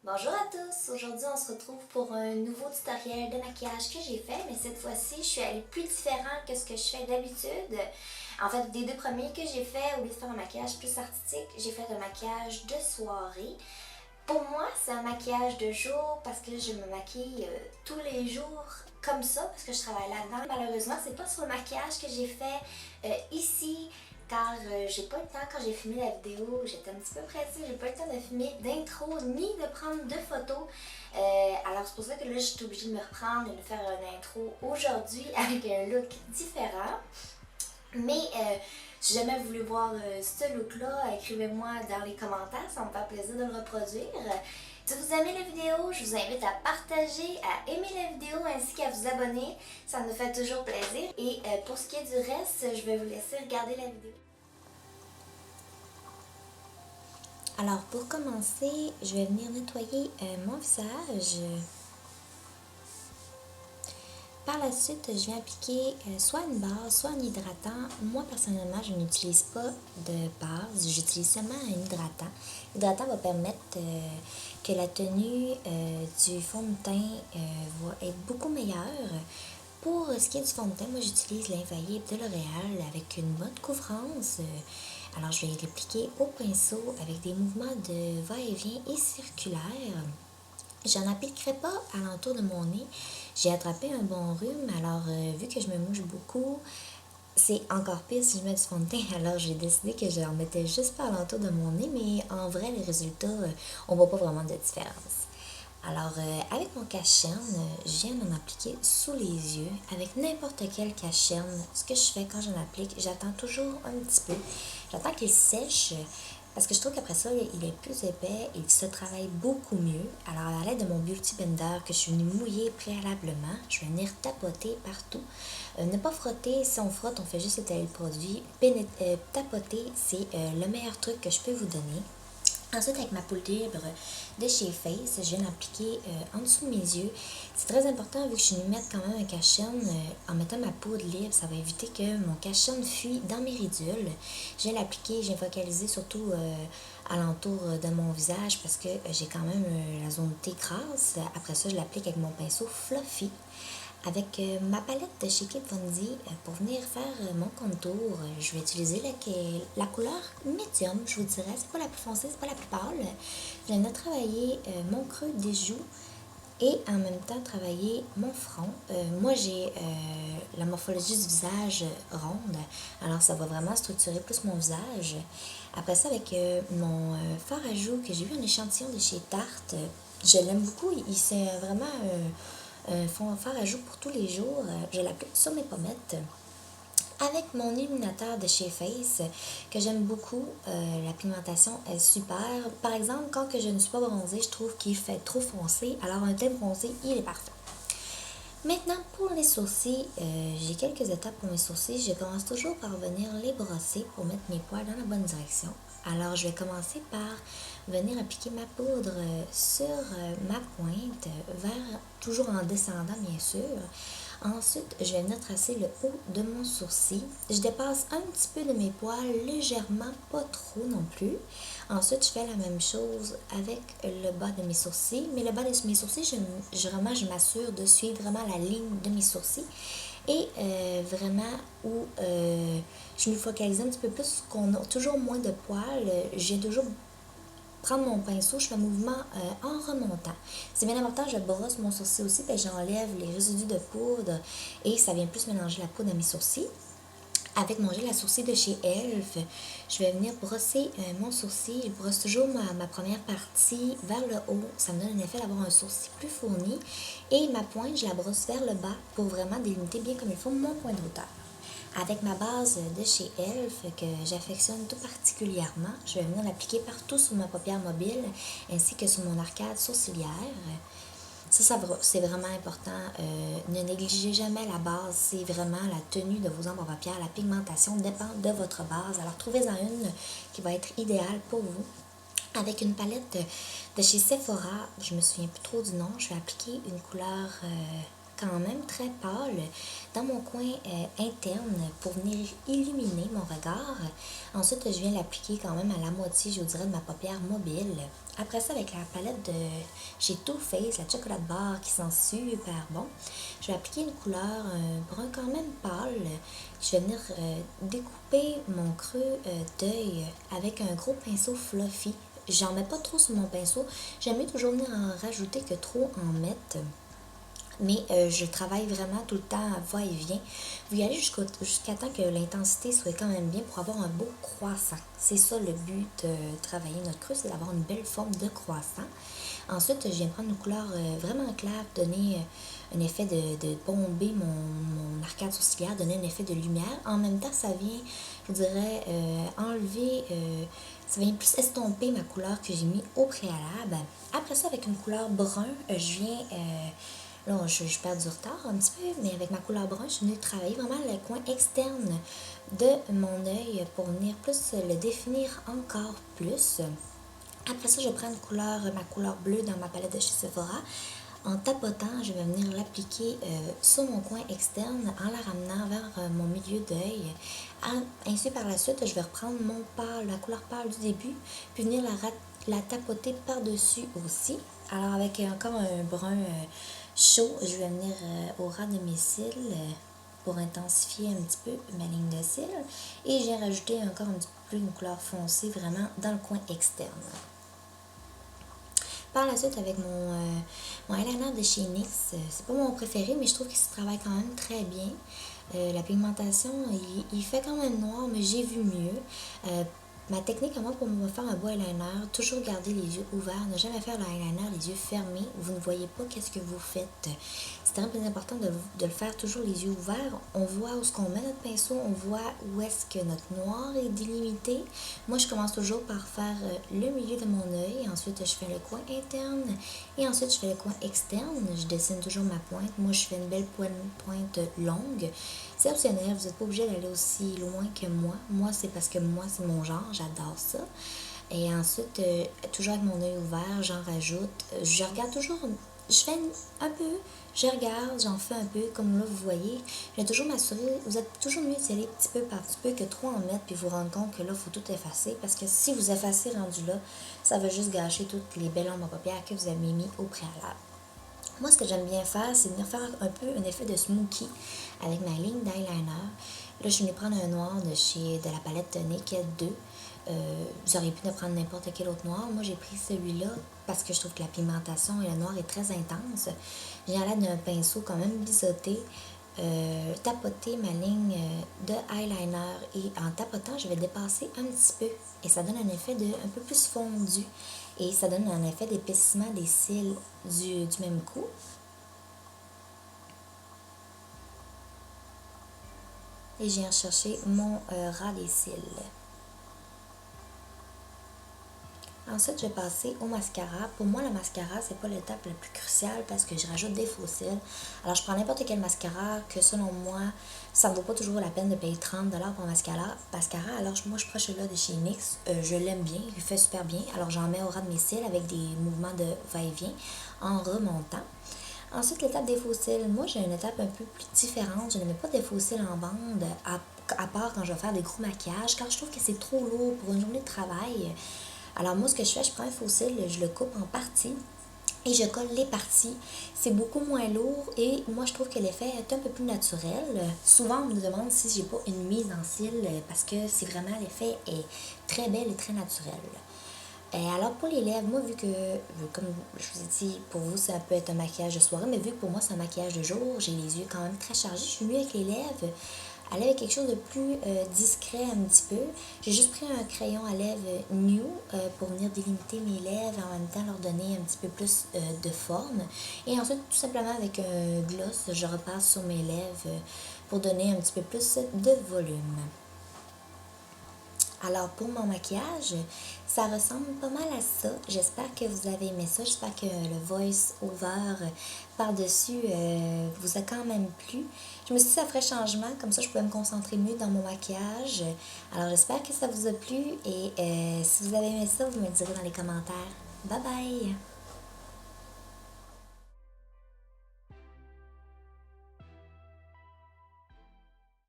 Bonjour à tous! Aujourd'hui, on se retrouve pour un nouveau tutoriel de maquillage que j'ai fait, mais cette fois-ci, je suis allée plus différent que ce que je fais d'habitude. En fait, des deux premiers que j'ai fait, au lieu de faire un maquillage plus artistique, j'ai fait un maquillage de soirée. Pour moi, c'est un maquillage de jour parce que je me maquille tous les jours comme ça parce que je travaille là-dedans. Malheureusement, c'est pas sur le maquillage que j'ai fait ici car j'ai pas le temps. Quand j'ai filmé la vidéo, j'étais un petit peu pressée, j'ai pas le temps de filmer d'intro ni de prendre de photos. Alors c'est pour ça que là, je suis obligée de me reprendre et de faire une intro aujourd'hui avec un look différent. Mais si jamais vous voulez voir ce look-là, écrivez-moi dans les commentaires, ça me fait plaisir de le reproduire. Si vous aimez la vidéo, je vous invite à partager, à aimer la vidéo ainsi qu'à vous abonner. Ça me fait toujours plaisir. Et pour ce qui est du reste, je vais vous laisser regarder la vidéo. Alors pour commencer, je vais venir nettoyer mon visage. Par la suite, je vais appliquer soit une base, soit un hydratant. Moi, personnellement, je n'utilise pas de base, j'utilise seulement un hydratant. L'hydratant va permettre que la tenue du fond de teint va être beaucoup meilleure. Pour ce qui est du fond de teint, moi, j'utilise l'Infaillible de L'Oréal avec une bonne couvrance. Alors, je vais l'appliquer au pinceau avec des mouvements de va-et-vient et circulaires. J'en appliquerai pas alentour de mon nez. J'ai attrapé un bon rhume, alors vu que je me mouche beaucoup, c'est encore pire si je mets du fond de teint. Alors j'ai décidé que j'en mettais juste pas alentour de mon nez, mais en vrai, les résultats, on voit pas vraiment de différence. Alors, avec mon cache-cerne, je viens d'en appliquer sous les yeux avec n'importe quel cache-cerne. Ce que je fais quand j'en applique, j'attends toujours un petit peu. J'attends qu'il sèche parce que je trouve qu'après ça, il est plus épais et il se travaille beaucoup mieux. Alors, à l'aide de mon Beauty Blender que je suis venue mouiller préalablement, je vais venir tapoter partout. Ne pas frotter, si on frotte, on fait juste étaler le produit. Tapoter, c'est le meilleur truc que je peux vous donner. Ensuite, avec ma poudre libre de chez Face, je viens d'appliquer en dessous de mes yeux. C'est très important, vu que je suis venue mettre quand même un cache-cerne, en mettant ma poudre libre, ça va éviter que mon cache-cerne fuit dans mes ridules. Je viens l'appliquer, je viens focaliser surtout alentour de mon visage parce que j'ai quand même la zone T grasse. Après ça, je l'applique avec mon pinceau Fluffy. Avec ma palette de chez Kat Von D, pour venir faire mon contour, je vais utiliser la couleur médium, je vous dirais. C'est pas la plus foncée, c'est pas la plus pâle. Je viens de travailler mon creux des joues et en même temps travailler mon front. Moi, j'ai la morphologie du visage ronde, alors ça va vraiment structurer plus mon visage. Après ça, avec mon fard à joues que j'ai eu un échantillon de chez Tarte, je l'aime beaucoup. C'est vraiment fard à joues pour tous les jours. Je l'applique sur mes pommettes. Avec mon illuminateur de chez Face, que j'aime beaucoup, la pigmentation est super. Par exemple, quand que je ne suis pas bronzée, je trouve qu'il fait trop foncé. Alors un teint bronzé, il est parfait. Maintenant, pour les sourcils, j'ai quelques étapes pour mes sourcils. Je commence toujours par venir les brosser pour mettre mes poils dans la bonne direction. Alors, je vais commencer par venir appliquer ma poudre sur ma pointe, toujours en descendant, bien sûr. Ensuite, je vais venir tracer le haut de mon sourcil. Je dépasse un petit peu de mes poils, légèrement, pas trop non plus. Ensuite, je fais la même chose avec le bas de mes sourcils. Mais le bas de mes sourcils, je m'assure de suivre vraiment la ligne de mes sourcils. Et vraiment où je me focalise un petit peu plus, qu'on a toujours moins de poils. J'ai toujours prendre mon pinceau, je fais un mouvement en remontant. C'est bien important, je brosse mon sourcil aussi, puis j'enlève les résidus de poudre et ça vient plus mélanger la poudre à mes sourcils. Avec mon gel à sourcils de chez Elf, je vais venir brosser mon sourcil. Je brosse toujours ma première partie vers le haut. Ça me donne un effet d'avoir un sourcil plus fourni. Et ma pointe, je la brosse vers le bas pour vraiment délimiter bien comme il faut mon point de hauteur. Avec ma base de chez Elf, que j'affectionne tout particulièrement, je vais venir l'appliquer partout sur ma paupière mobile, ainsi que sur mon arcade sourcilière. C'est vraiment important. Ne négligez jamais la base. C'est vraiment la tenue de vos ombres en paupières. La pigmentation dépend de votre base. Alors, trouvez-en une qui va être idéale pour vous. Avec une palette de chez Sephora, je me souviens plus trop du nom, je vais appliquer une couleur quand même très pâle dans mon coin interne pour venir illuminer mon regard. Ensuite, je viens l'appliquer quand même à la moitié, je vous dirais, de ma paupière mobile. Après ça, avec la palette de chez Too Faced, la Chocolate Bar qui sent super bon, je vais appliquer une couleur brun quand même pâle. Je vais venir découper mon creux d'œil avec un gros pinceau fluffy. J'en mets pas trop sur mon pinceau. J'aime mieux toujours venir en rajouter que trop en mettre. Mais je travaille vraiment tout le temps à va-et-vient. Vous y allez jusqu'à temps que l'intensité soit quand même bien pour avoir un beau croissant. C'est ça le but de travailler notre creux, c'est d'avoir une belle forme de croissant. Ensuite, je viens prendre une couleur vraiment claire, donner un effet de bomber mon arcade sourcilière, donner un effet de lumière. En même temps, ça vient, je dirais, enlever, ça vient plus estomper ma couleur que j'ai mis au préalable. Après ça, avec une couleur brun, je viens... là, je perds du retard un petit peu, mais avec ma couleur brun, je suis venue travailler vraiment le coin externe de mon œil pour venir plus le définir encore plus. Après ça, je prends ma couleur bleue dans ma palette de chez Sephora. En tapotant, je vais venir l'appliquer sur mon coin externe en la ramenant vers mon milieu d'œil. Ainsi, par la suite, je vais reprendre la couleur pâle du début, puis venir la tapoter par-dessus aussi. Alors, avec encore un brun chaud, je vais venir au ras de mes cils pour intensifier un petit peu ma ligne de cils. Et j'ai rajouté encore un petit peu plus une couleur foncée vraiment dans le coin externe. Par la suite, avec mon eyeliner de chez NYX, c'est pas mon préféré, mais je trouve qu'il se travaille quand même très bien. La pigmentation, il fait quand même noir, mais j'ai vu mieux. Ma technique à moi pour me faire un beau eyeliner, toujours garder les yeux ouverts, ne jamais faire l'eyeliner les yeux fermés. Vous ne voyez pas qu'est-ce que vous faites. C'est très important de le faire toujours les yeux ouverts. On voit où est-ce qu'on met notre pinceau, on voit où est-ce que notre noir est délimité. Moi, je commence toujours par faire le milieu de mon œil. Ensuite, je fais le coin interne. Et ensuite, je fais le coin externe. Je dessine toujours ma pointe. Moi, je fais une belle pointe longue. C'est optionnel, vous n'êtes pas obligé d'aller aussi loin que moi. Moi, c'est parce que moi, c'est mon genre, j'adore ça. Et ensuite, toujours avec mon œil ouvert, j'en rajoute. Je regarde toujours, je fais un peu, je regarde, j'en fais un peu, comme là, vous voyez. Je vais toujours m'assurer, vous êtes toujours mieux d'y aller petit peu par petit peu que trop en mettre, puis vous rendre compte que là, il faut tout effacer. Parce que si vous effacez rendu là, ça va juste gâcher toutes les belles ombres à paupières que vous avez mis au préalable. Moi, ce que j'aime bien faire, c'est venir faire un peu un effet de smokey avec ma ligne d'eyeliner. Là, je suis venue prendre un noir de la palette Naked 2. Vous auriez pu prendre n'importe quel autre noir. Moi, j'ai pris celui-là parce que je trouve que la pigmentation et le noir est très intense. J'ai à l'aide d'un pinceau quand même biseauté, tapoter ma ligne de eyeliner et en tapotant, je vais dépasser un petit peu et ça donne un effet un peu plus fondu et ça donne un effet d'épaississement des cils du même coup. Et j'ai recherché mon ras des cils. Ensuite, je vais passer au mascara. Pour moi, le mascara, c'est pas l'étape la plus cruciale parce que je rajoute des faux cils. Alors, je prends n'importe quel mascara que, selon moi, ça ne vaut pas toujours la peine de payer 30$ pour un mascara. Alors, moi, je prends celui-là de chez NYX. Je l'aime bien, il fait super bien. Alors, j'en mets au ras de mes cils avec des mouvements de va-et-vient en remontant. Ensuite, l'étape des faux cils. Moi, j'ai une étape un peu plus différente. Je ne mets pas des faux cils en bande, à part quand je vais faire des gros maquillages, car je trouve que c'est trop lourd pour une journée de travail. Alors moi, ce que je fais, je prends un faux cil, je le coupe en parties et je colle les parties. C'est beaucoup moins lourd et moi, je trouve que l'effet est un peu plus naturel. Souvent, on me demande si j'ai pas une mise en cils parce que c'est vraiment, l'effet est très belle et très naturel. Alors pour les lèvres, moi vu que, comme je vous ai dit, pour vous ça peut être un maquillage de soirée, mais vu que pour moi c'est un maquillage de jour, j'ai les yeux quand même très chargés, je suis mieux avec les lèvres, aller avec quelque chose de plus discret un petit peu. J'ai juste pris un crayon à lèvres New pour venir délimiter mes lèvres et en même temps leur donner un petit peu plus de forme. Et ensuite tout simplement avec un gloss, je repasse sur mes lèvres pour donner un petit peu plus de volume. Alors pour mon maquillage, ça ressemble pas mal à ça. J'espère que vous avez aimé ça. J'espère que le voice over par-dessus vous a quand même plu. Je me suis dit que ça ferait changement, comme ça je pouvais me concentrer mieux dans mon maquillage. Alors j'espère que ça vous a plu et si vous avez aimé ça, vous me le direz dans les commentaires. Bye bye!